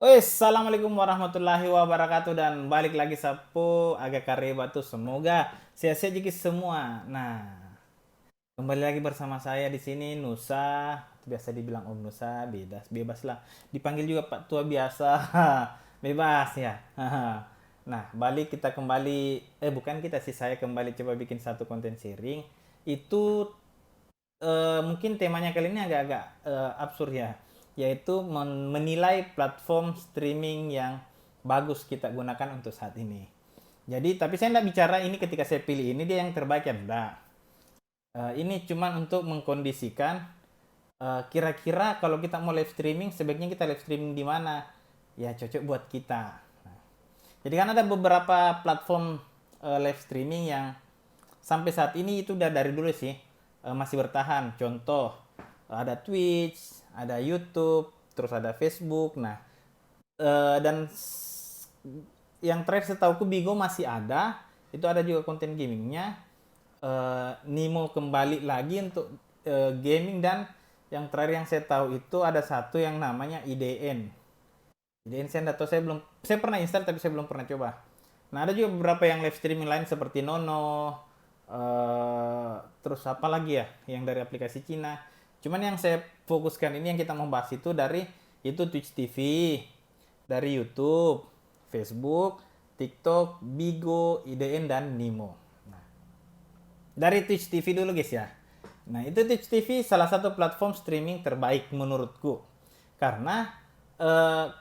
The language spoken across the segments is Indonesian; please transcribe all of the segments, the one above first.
Assalamualaikum warahmatullahi wabarakatuh dan balik lagi sapu agak kareba tuh semoga sehat-sehat juga semua. Nah, kembali lagi bersama saya di sini Nusa, biasa dibilang Om Nusa, bebas bebas lah. Dipanggil juga Pak Tua biasa, bebas ya. Nah, balik kita kembali, bukan kita sih, saya kembali coba bikin satu konten sharing. Itu mungkin temanya kali ini agak-agak absurd ya, yaitu menilai platform streaming yang bagus kita gunakan untuk saat ini. Jadi, tapi saya tidak bicara ini ketika saya pilih ini dia yang terbaik ya, enggak. Ini cuman untuk mengkondisikan kira-kira kalau kita mau live streaming, sebaiknya kita live streaming di mana? Ya, cocok buat kita. Nah, jadi kan ada beberapa platform live streaming yang sampai saat ini itu udah dari dulu sih masih bertahan. Contoh ada Twitch, ada YouTube, terus ada Facebook. Nah, dan yang terakhir setahuku Bigo masih ada. Itu ada juga konten gamingnya. Nimo kembali lagi untuk gaming, dan yang terakhir yang saya tahu itu ada satu yang namanya IDN. IDN saya nggak tahu, saya pernah install tapi saya belum pernah coba. Nah, ada juga beberapa yang live streaming lain seperti Nono, terus apa lagi ya yang dari aplikasi Cina. Cuman yang saya fokuskan ini yang kita mau bahas itu Twitch TV, dari YouTube, Facebook, TikTok, Bigo, IDN dan Nimo. Nah, dari Twitch TV dulu guys ya. Nah, itu Twitch TV salah satu platform streaming terbaik menurutku. Karena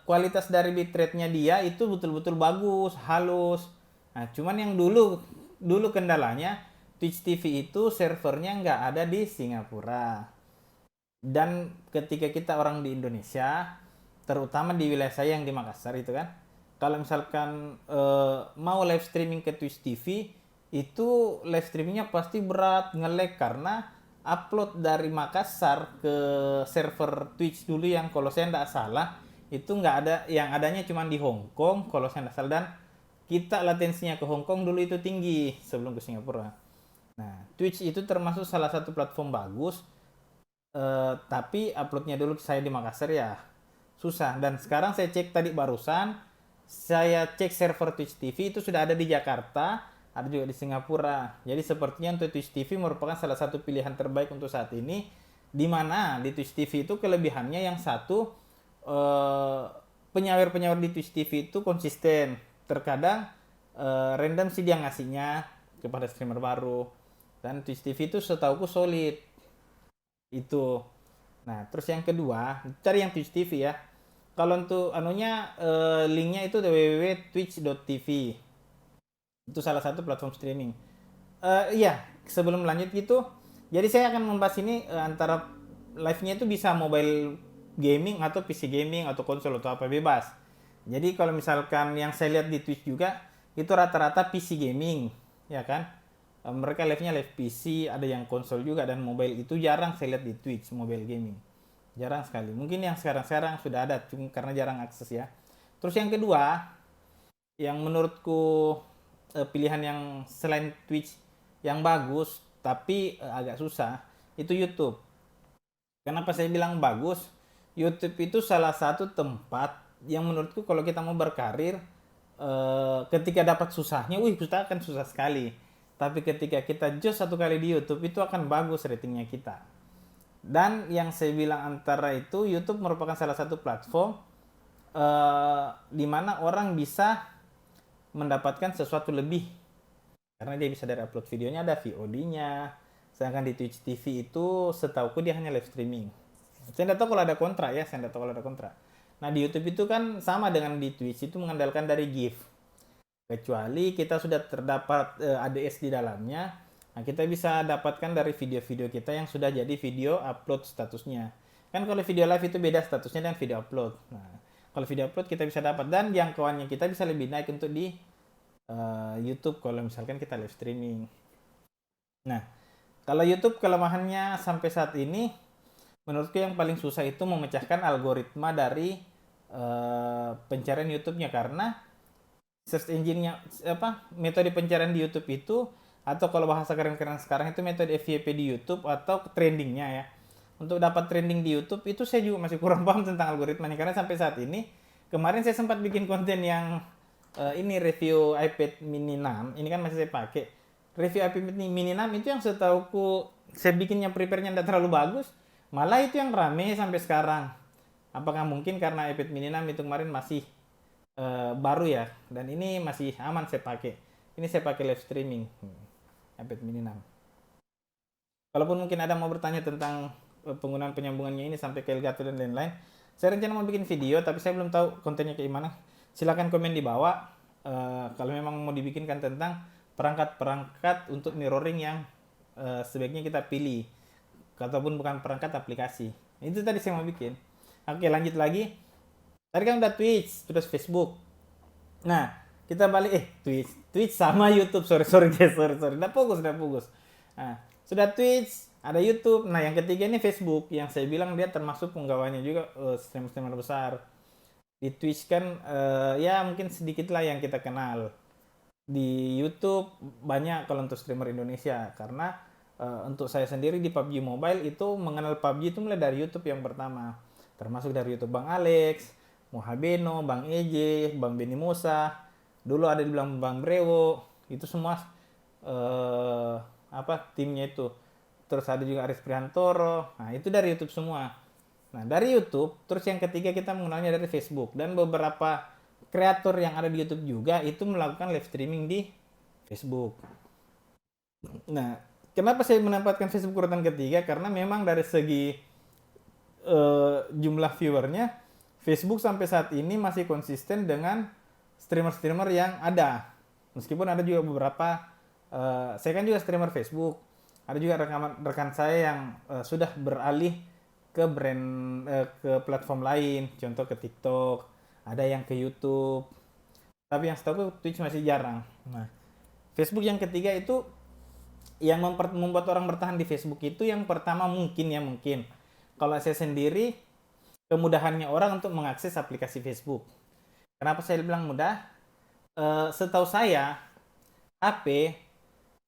kualitas dari bitrate-nya dia itu betul-betul bagus, halus. Nah, cuman yang dulu dulu kendalanya Twitch TV itu servernya nggak ada di Singapura. Dan ketika kita orang di Indonesia, terutama di wilayah saya yang di Makassar itu kan, kalau misalkan mau live streaming ke Twitch TV, itu live streamingnya pasti berat, nge-lag karena upload dari Makassar ke server Twitch dulu yang kalau saya tidak salah itu nggak ada, yang adanya cuma di Hong Kong kalau saya tidak salah, dan kita latensinya ke Hong Kong dulu itu tinggi sebelum ke Singapura. Nah, Twitch itu termasuk salah satu platform bagus, tapi uploadnya dulu saya di Makassar ya susah. Dan sekarang saya cek tadi barusan, saya cek server Twitch TV itu sudah ada di Jakarta, ada juga di Singapura. Jadi sepertinya untuk Twitch TV merupakan salah satu pilihan terbaik untuk saat ini. Di mana di Twitch TV itu kelebihannya yang satu, eh, penyawer-penyawer di Twitch TV itu konsisten. Terkadang random sih dia ngasihnya kepada streamer baru. Dan Twitch TV itu setauku solid itu. Nah, terus yang kedua, cari yang Twitch TV ya. Kalau untuk anunya, linknya itu www.twitch.tv. Itu salah satu platform streaming. Iya, sebelum lanjut gitu, jadi saya akan membahas ini antara live-nya itu bisa mobile gaming atau PC gaming atau konsol atau apa, bebas. Jadi kalau misalkan yang saya lihat di Twitch juga itu rata-rata PC gaming, ya kan? Mereka live-nya live PC, ada yang konsol juga, dan mobile itu jarang saya lihat di Twitch mobile gaming. Jarang sekali. Mungkin yang sekarang-sekarang sudah ada, cuma karena jarang akses ya. Terus yang kedua, yang menurutku pilihan yang selain Twitch yang bagus tapi agak susah, itu YouTube. Kenapa saya bilang bagus? YouTube itu salah satu tempat yang menurutku kalau kita mau berkarir, ketika dapat susahnya, wih kita akan susah sekali. Tapi ketika kita just satu kali di YouTube itu akan bagus ratingnya kita. Dan yang saya bilang antara itu, YouTube merupakan salah satu platform di mana orang bisa mendapatkan sesuatu lebih karena dia bisa dari upload videonya ada VOD-nya. Sedangkan di Twitch TV itu setauku dia hanya live streaming. Saya tidak tahu kalau ada kontrak ya, saya tidak tahu kalau ada kontrak. Nah, di YouTube itu kan sama dengan di Twitch, itu mengandalkan dari gift. Kecuali kita sudah terdapat ADS di dalamnya, nah kita bisa dapatkan dari video-video kita yang sudah jadi video upload statusnya. Kan kalau video live itu beda statusnya dengan video upload. Nah, kalau video upload kita bisa dapat, dan jangkauannya kita bisa lebih naik untuk di YouTube kalau misalkan kita live streaming. Nah, kalau YouTube kelemahannya sampai saat ini, menurutku yang paling susah itu memecahkan algoritma dari pencarian YouTube-nya, karena search engine-nya apa, metode pencarian di YouTube itu, atau kalau bahasa keren-keren sekarang itu metode FYP di YouTube atau trendingnya ya. Untuk dapat trending di YouTube itu saya juga masih kurang paham tentang algoritmanya, karena sampai saat ini kemarin saya sempat bikin konten yang ini review iPad mini 6. Ini kan masih saya pakai. Review iPad mini 6 itu yang setahuku saya bikinnya prepare-nya tidak terlalu bagus. Malah itu yang rame sampai sekarang. Apakah mungkin karena iPad mini 6 itu kemarin masih baru ya, dan ini masih aman saya pakai. Ini saya pakai live streaming iPad mini 6. Kalaupun mungkin ada mau bertanya tentang penggunaan penyambungannya ini sampai ke Elgato dan lain-lain, saya rencana mau bikin video, tapi saya belum tahu kontennya kayak gimana. Silahkan komen di bawah kalau memang mau dibikinkan tentang perangkat-perangkat untuk mirroring yang sebaiknya kita pilih, ataupun bukan perangkat aplikasi. Itu tadi saya mau bikin. Oke, lanjut lagi. Tadi kan udah Twitch, terus Facebook. Nah, kita balik Twitch sama YouTube. Sorry guys, sorry. Udah fokus. Nah, sudah Twitch, ada YouTube. Nah, yang ketiga ini Facebook, yang saya bilang dia termasuk penggawanya juga streamer-streamer besar. Di Twitch kan ya mungkin sedikit lah yang kita kenal. Di YouTube banyak kalau untuk streamer Indonesia, karena untuk saya sendiri di PUBG Mobile itu mengenal PUBG itu mulai dari YouTube yang pertama. Termasuk dari YouTube Bang Alex, Mohabeno, Bang EJ, Bang Beni Musa, dulu ada dibilang Bang Brewo, itu semua timnya itu. Terus ada juga Aris Prihantoro. Nah, itu dari YouTube semua. Nah, dari YouTube, terus yang ketiga kita mengenalnya dari Facebook, dan beberapa kreator yang ada di YouTube juga itu melakukan live streaming di Facebook. Nah, kenapa saya menempatkan Facebook urutan ketiga? Karena memang dari segi jumlah viewernya, Facebook sampai saat ini masih konsisten dengan streamer-streamer yang ada. Meskipun ada juga beberapa, saya kan juga streamer Facebook, ada juga rekan saya yang sudah beralih ke ke platform lain, contoh ke TikTok, ada yang ke YouTube, tapi yang setahu Twitch masih jarang. Nah, Facebook yang ketiga itu yang membuat orang bertahan di Facebook itu yang pertama mungkin kalau saya sendiri, kemudahannya orang untuk mengakses aplikasi Facebook. Kenapa saya bilang mudah? Setahu saya,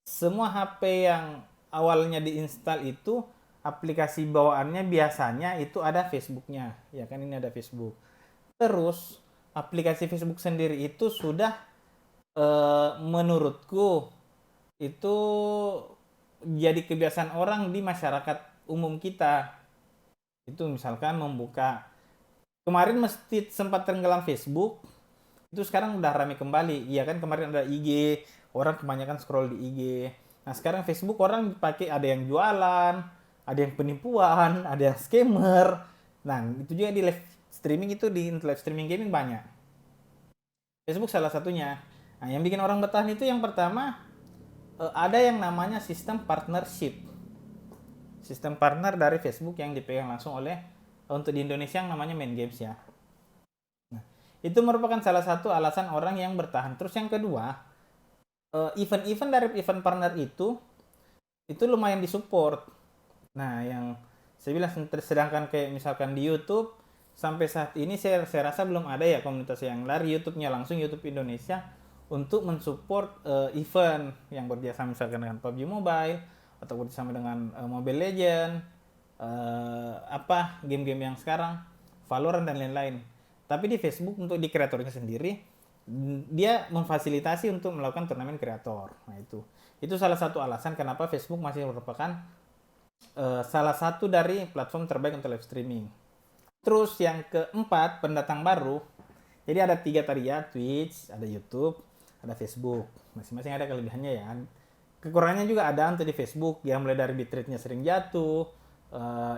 semua HP yang awalnya diinstal itu aplikasi bawaannya biasanya itu ada Facebooknya, ya kan, ini ada Facebook. Terus aplikasi Facebook sendiri itu sudah menurutku itu jadi kebiasaan orang di masyarakat umum kita. Itu misalkan membuka, kemarin mesti sempat tenggelam Facebook, itu sekarang udah rame kembali. Iya kan, kemarin ada IG, orang kebanyakan scroll di IG. Nah, sekarang Facebook orang pakai, ada yang jualan, ada yang penipuan, ada yang scammer. Nah, itu juga di live streaming, itu di live streaming gaming banyak. Facebook salah satunya. Nah, yang bikin orang bertahan itu yang pertama ada yang namanya sistem partnership. Sistem partner dari Facebook yang dipegang langsung oleh, untuk di Indonesia yang namanya Main Games ya. Nah, itu merupakan salah satu alasan orang yang bertahan. Terus yang kedua, event-event dari event partner itu lumayan disupport. Nah, yang saya bilang, sedangkan kayak misalkan di YouTube sampai saat ini saya rasa belum ada ya komunitas yang lari YouTube-nya langsung, YouTube Indonesia, untuk mensupport event yang berjasa misalkan dengan PUBG Mobile atau bersama dengan Mobile Legend, game-game yang sekarang, Valorant dan lain-lain. Tapi di Facebook untuk di kreatornya sendiri, dia memfasilitasi untuk melakukan turnamen kreator. Nah, itu salah satu alasan kenapa Facebook masih merupakan salah satu dari platform terbaik untuk live streaming. Terus yang keempat, pendatang baru. Jadi ada 3 tadi ya, Twitch, ada YouTube, ada Facebook. Masing-masing ada kelebihannya ya. Kekurangannya juga ada untuk di Facebook, yang mulai dari bitrate-nya sering jatuh,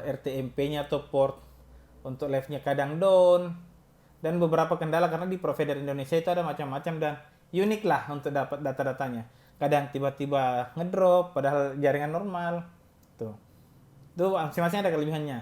RTMP-nya atau port untuk live-nya kadang down, dan beberapa kendala karena di provider Indonesia itu ada macam-macam dan unik lah untuk dapat data-datanya. Kadang tiba-tiba ngedrop padahal jaringan normal. Tuh. Itu masing-masing ada kelebihannya.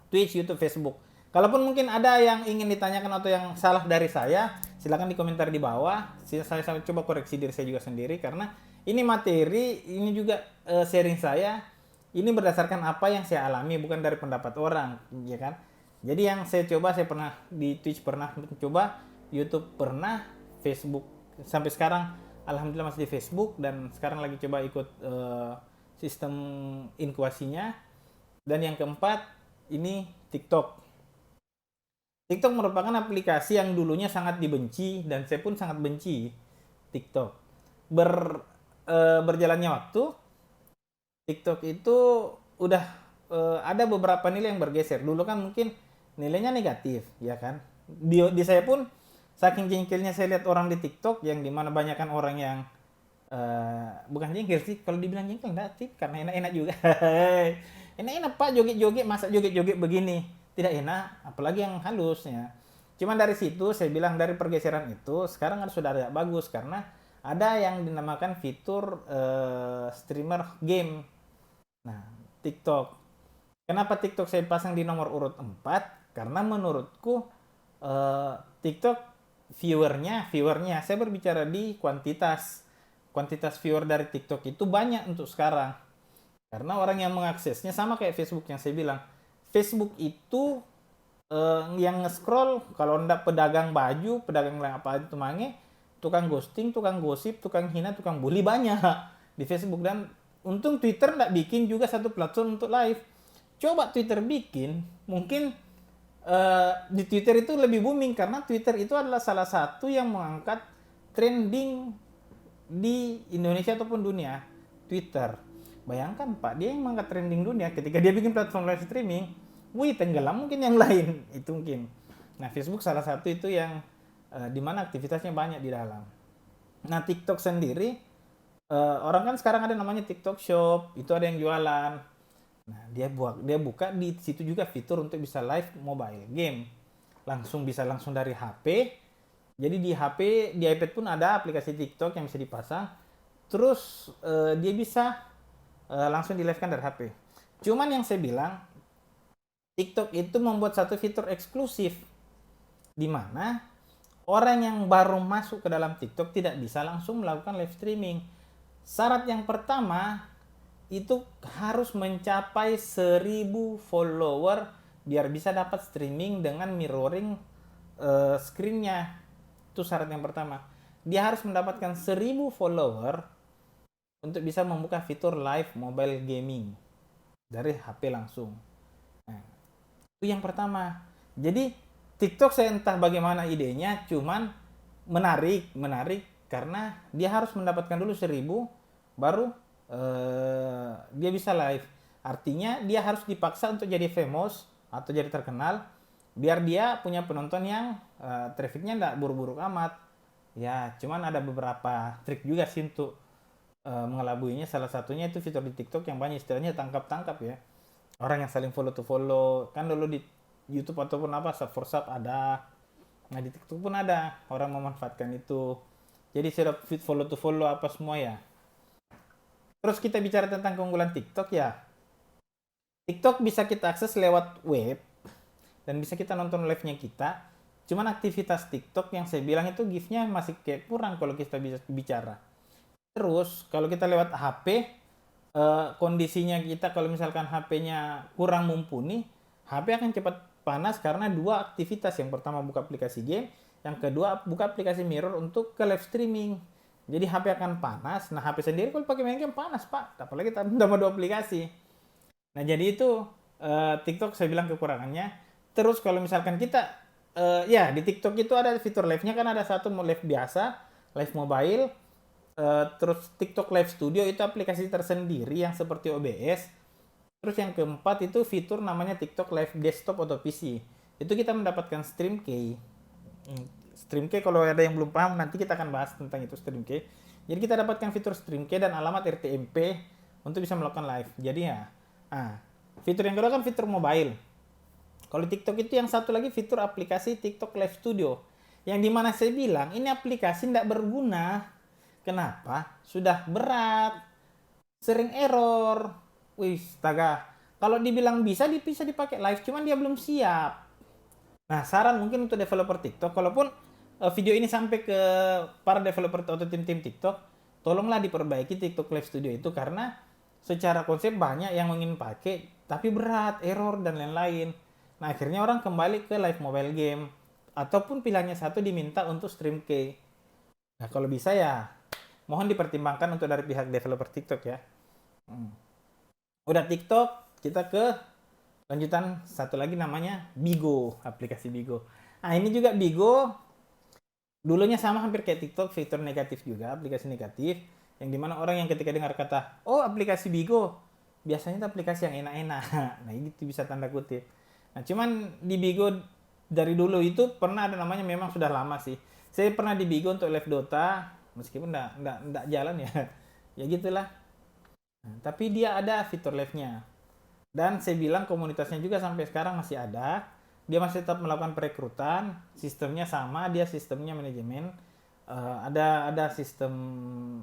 Twitch, YouTube, Facebook. Kalaupun mungkin ada yang ingin ditanyakan atau yang salah dari saya, silakan di komentar di bawah. Saya coba koreksi diri saya juga sendiri, karena ini materi, ini juga sharing saya. Ini berdasarkan apa yang saya alami, bukan dari pendapat orang, ya kan? Jadi yang saya coba, saya pernah di Twitch, pernah mencoba, YouTube pernah, Facebook sampai sekarang alhamdulillah masih di Facebook, dan sekarang lagi coba ikut sistem inkubasinya. Dan yang keempat ini TikTok. TikTok merupakan aplikasi yang dulunya sangat dibenci dan saya pun sangat benci TikTok. Berjalannya waktu, TikTok itu udah ada beberapa nilai yang bergeser. Dulu kan mungkin nilainya negatif, ya kan? Di saya pun saking jengkelnya saya lihat orang di TikTok yang dimana banyak kan orang yang bukan jengkel sih, kalau dibilang jengkel enggak sih, karena enak-enak juga. Enak-enak Pak joget-joget, masa joget-joget begini. Tidak enak, apalagi yang halusnya. Cuman dari situ saya bilang dari pergeseran itu sekarang kan sudah agak bagus karena ada yang dinamakan fitur streamer game. Nah, TikTok. Kenapa TikTok saya pasang di nomor urut 4? Karena menurutku TikTok viewernya saya berbicara di kuantitas viewer dari TikTok itu banyak untuk sekarang. Karena orang yang mengaksesnya sama kayak Facebook yang saya bilang. Facebook itu yang nge-scroll kalau ndak pedagang baju, pedagang apa itu mange, tukang ghosting, tukang gosip, tukang hina, tukang bully banyak di Facebook. Dan untung Twitter ndak bikin juga satu platform untuk live. Coba Twitter bikin, mungkin di Twitter itu lebih booming karena Twitter itu adalah salah satu yang mengangkat trending di Indonesia ataupun dunia. Twitter, bayangkan Pak, dia yang mengangkat trending dunia ketika dia bikin platform live streaming. Wih, tenggelam mungkin yang lain itu mungkin. Nah, Facebook salah satu itu yang dimana aktivitasnya banyak di dalam. Nah, TikTok sendiri orang kan sekarang ada namanya TikTok Shop, itu ada yang jualan. Nah, dia buka di situ juga fitur untuk bisa live mobile game. Langsung dari HP. Jadi di HP, di iPad pun ada aplikasi TikTok yang bisa dipasang. Terus dia bisa langsung di live kan dari HP. Cuman yang saya bilang, TikTok itu membuat satu fitur eksklusif di mana orang yang baru masuk ke dalam TikTok tidak bisa langsung melakukan live streaming. Syarat yang pertama itu harus mencapai 1000 follower biar bisa dapat streaming dengan mirroring screen-nya. Itu syarat yang pertama. Dia harus mendapatkan 1000 follower untuk bisa membuka fitur live mobile gaming dari HP langsung. Nah, itu yang pertama. Jadi TikTok saya entah bagaimana idenya, cuman menarik karena dia harus mendapatkan dulu 1000 baru dia bisa live. Artinya dia harus dipaksa untuk jadi famous atau jadi terkenal biar dia punya penonton yang trafficnya nggak buruk-buruk amat. Ya, cuman ada beberapa trik juga sih untuk mengelabuinya. Salah satunya itu fitur di TikTok yang banyak istilahnya tangkap-tangkap ya. Orang yang saling follow to follow. Kan dulu di YouTube ataupun apa sub for sub ada. Nah, di TikTok pun ada orang memanfaatkan itu. Jadi sudah fit follow to follow apa semua ya. Terus kita bicara tentang keunggulan TikTok ya. TikTok bisa kita akses lewat web dan bisa kita nonton live-nya kita. Cuman aktivitas TikTok yang saya bilang itu gift-nya masih kayak kurang kalau kita bisa bicara. Terus kalau kita lewat HP, kondisinya kita kalau misalkan HP-nya kurang mumpuni, HP akan cepat panas karena dua aktivitas. Yang pertama buka aplikasi game, yang kedua buka aplikasi mirror untuk ke live streaming. Jadi HP akan panas. Nah, HP sendiri kalau pakai main game panas Pak, apalagi tambah dua aplikasi. Nah, jadi itu TikTok saya bilang kekurangannya. Terus kalau misalkan kita ya di TikTok itu ada fitur live-nya kan, ada satu live biasa, live mobile. Terus TikTok Live Studio itu aplikasi tersendiri yang seperti OBS. Terus yang keempat itu fitur namanya TikTok Live Desktop atau PC. Itu kita mendapatkan stream key. Stream key kalau ada yang belum paham nanti kita akan bahas tentang itu stream key. Jadi kita dapatkan fitur stream key dan alamat RTMP untuk bisa melakukan live. Jadi ya, fitur yang kedua kan fitur mobile. Kalau TikTok itu yang satu lagi fitur aplikasi TikTok Live Studio. Yang dimana saya bilang ini aplikasi tidak berguna. Kenapa? Sudah berat, sering error. Wih, astaga. Kalau dibilang bisa dipakai live, cuman dia belum siap. Nah, saran mungkin untuk developer TikTok, kalaupun video ini sampai ke para developer atau tim-tim TikTok, tolonglah diperbaiki TikTok Live Studio itu karena secara konsep banyak yang ingin pakai, tapi berat, error dan lain-lain. Nah, akhirnya orang kembali ke live mobile game ataupun pilihannya satu diminta untuk stream key. Nah, kalau bisa ya mohon dipertimbangkan untuk dari pihak developer TikTok ya. Udah TikTok, kita ke lanjutan satu lagi namanya Bigo, aplikasi Bigo. Nah, ini juga Bigo dulunya sama hampir kayak TikTok, fitur negatif juga, aplikasi negatif, yang dimana orang yang ketika dengar kata, oh aplikasi Bigo, biasanya itu aplikasi yang enak-enak. Nah, itu bisa tanda kutip. Nah, cuman di Bigo dari dulu itu pernah ada namanya, memang sudah lama sih. Saya pernah di Bigo untuk live Dota, meskipun enggak jalan ya. Ya gitulah. Nah, tapi dia ada fitur live-nya. Dan saya bilang komunitasnya juga sampai sekarang masih ada. Dia masih tetap melakukan perekrutan, sistemnya sama, dia sistemnya manajemen. Ada sistem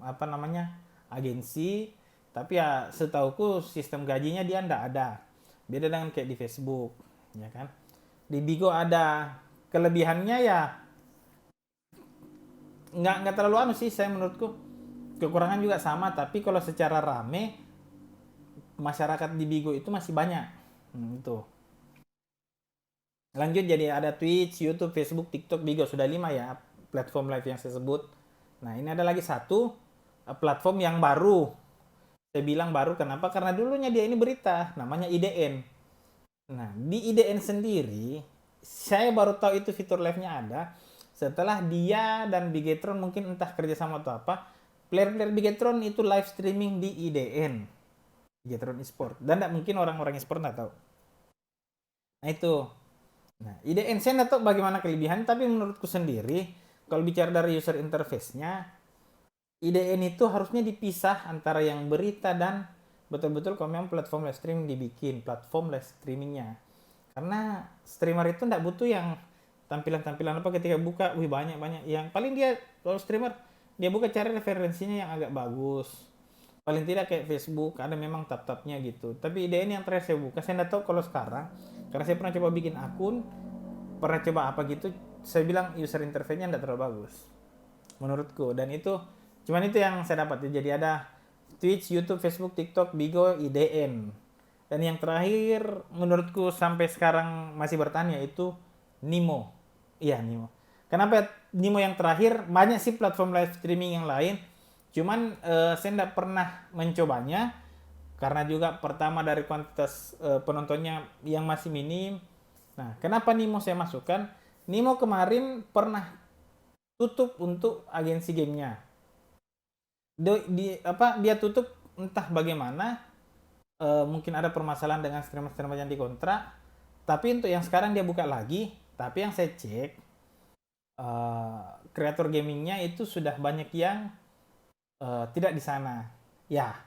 apa namanya agensi, tapi ya setauku sistem gajinya dia ndak ada. Beda dengan kayak di Facebook, ya kan? Di Bigo ada kelebihannya ya nggak terlalu anu sih saya menurutku. Kekurangan juga sama, tapi kalau secara rame masyarakat di Bigo itu masih banyak. Itu. Lanjut, jadi ada Twitch, YouTube, Facebook, TikTok, Bigo, sudah 5 ya platform live yang saya sebut. Nah, ini ada lagi satu platform yang baru. Saya bilang baru kenapa? Karena dulunya dia ini berita, namanya IDN. Nah, di IDN sendiri saya baru tahu itu fitur live-nya ada setelah dia dan Bigetron mungkin entah kerjasama atau apa. Player-player Bigetron itu live streaming di IDN, Bigetron Esport. Dan tidak mungkin orang-orang esport nggak tahu. Nah, itu. Nah, IDN saya nggak tahu bagaimana kelebihan, tapi menurutku sendiri, kalau bicara dari user interface-nya, IDN itu harusnya dipisah antara yang berita dan betul-betul kalau memang platform live streaming dibikin, platform live streamingnya. Karena streamer itu nggak butuh yang tampilan-tampilan apa ketika buka, wih banyak-banyak. Yang paling dia, kalau streamer, dia buka cari referensinya yang agak bagus. Paling tidak kayak Facebook, ada memang tab-tabnya gitu. Tapi IDN yang terakhir saya buka, saya nggak tahu kalau sekarang, karena saya pernah coba bikin akun, pernah coba apa gitu, saya bilang user interface-nya tidak terlalu bagus menurutku. Dan itu cuman itu yang saya dapat ya. Jadi ada Twitch, YouTube, Facebook, TikTok, Bigo, IDN. Dan yang terakhir menurutku sampai sekarang masih bertanya itu Nimo. Iya, Nimo. Kenapa Nimo yang terakhir? Banyak sih platform live streaming yang lain, cuman saya tidak pernah mencobanya karena juga pertama dari kuantitas penontonnya yang masih minim. Nah, kenapa Nimo saya masukkan? Nimo kemarin pernah tutup untuk agensi gamenya. Dia tutup entah bagaimana, mungkin ada permasalahan dengan streamer-streamer yang dikontrak. Tapi untuk yang sekarang dia buka lagi. Tapi yang saya cek, kreator gamingnya itu sudah banyak yang tidak di sana. Ya,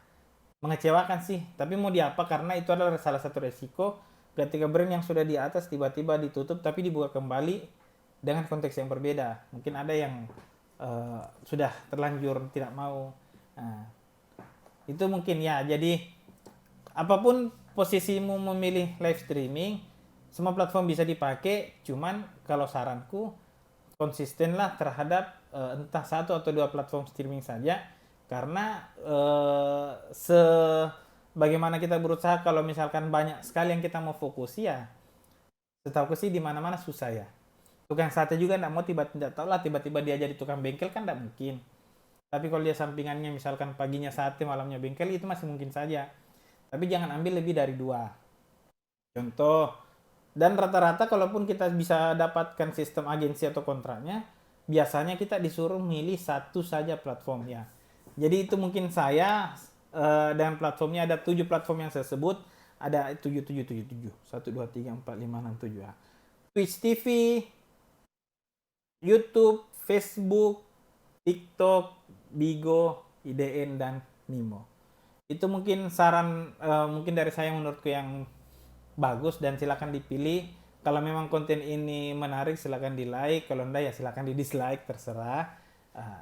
mengecewakan sih. Tapi mau diapa, karena itu adalah salah satu resiko ketika brand yang sudah di atas tiba-tiba ditutup tapi dibuka kembali dengan konteks yang berbeda. Mungkin ada yang sudah terlanjur tidak mau. Nah, itu mungkin ya. Jadi apapun posisimu memilih live streaming, semua platform bisa dipakai. Cuman kalau saranku, konsistenlah terhadap entah satu atau dua platform streaming saja. Karena bagaimana kita berusaha, kalau misalkan banyak sekali yang kita mau fokus ya, setahu sih di mana-mana susah ya. Tukang sate juga nggak mau tiba-tiba dia jadi tukang bengkel, kan nggak mungkin. Tapi kalau dia sampingannya misalkan paginya sate, malamnya bengkel, itu masih mungkin saja. Tapi jangan ambil lebih dari dua. Contoh, dan rata-rata kalaupun kita bisa dapatkan sistem agensi atau kontraknya, biasanya kita disuruh milih satu saja platform ya. Jadi itu mungkin saya dengan platformnya ada 7 platform yang saya sebut, ada 7777 1 2 3 4 5 6 7 ya. Twitch TV, YouTube, Facebook, TikTok, Bigo, IDN, dan Nimo. Itu mungkin saran mungkin dari saya menurutku yang bagus, dan silakan dipilih. Kalau memang konten ini menarik silakan di like, kalau enggak ya silakan di dislike, terserah.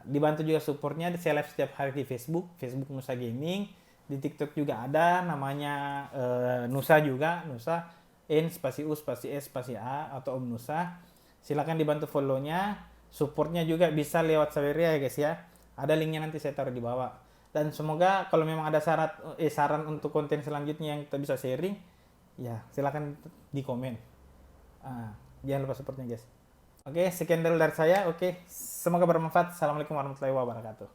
Dibantu juga supportnya, saya live setiap hari di Facebook Nusa Gaming. Di TikTok juga ada, namanya Nusa juga, Nusa N spasi U spasi S spasi A atau Om Nusa. Silakan dibantu follow-nya, supportnya juga bisa lewat Saweria ya guys ya. Ada linknya, nanti saya taruh di bawah. Dan semoga kalau memang ada saran untuk konten selanjutnya yang kita bisa sharing, ya silakan di komen. Jangan lupa supportnya guys. Oke, sekian dulu dari saya. Oke, semoga bermanfaat. Assalamualaikum warahmatullahi wabarakatuh.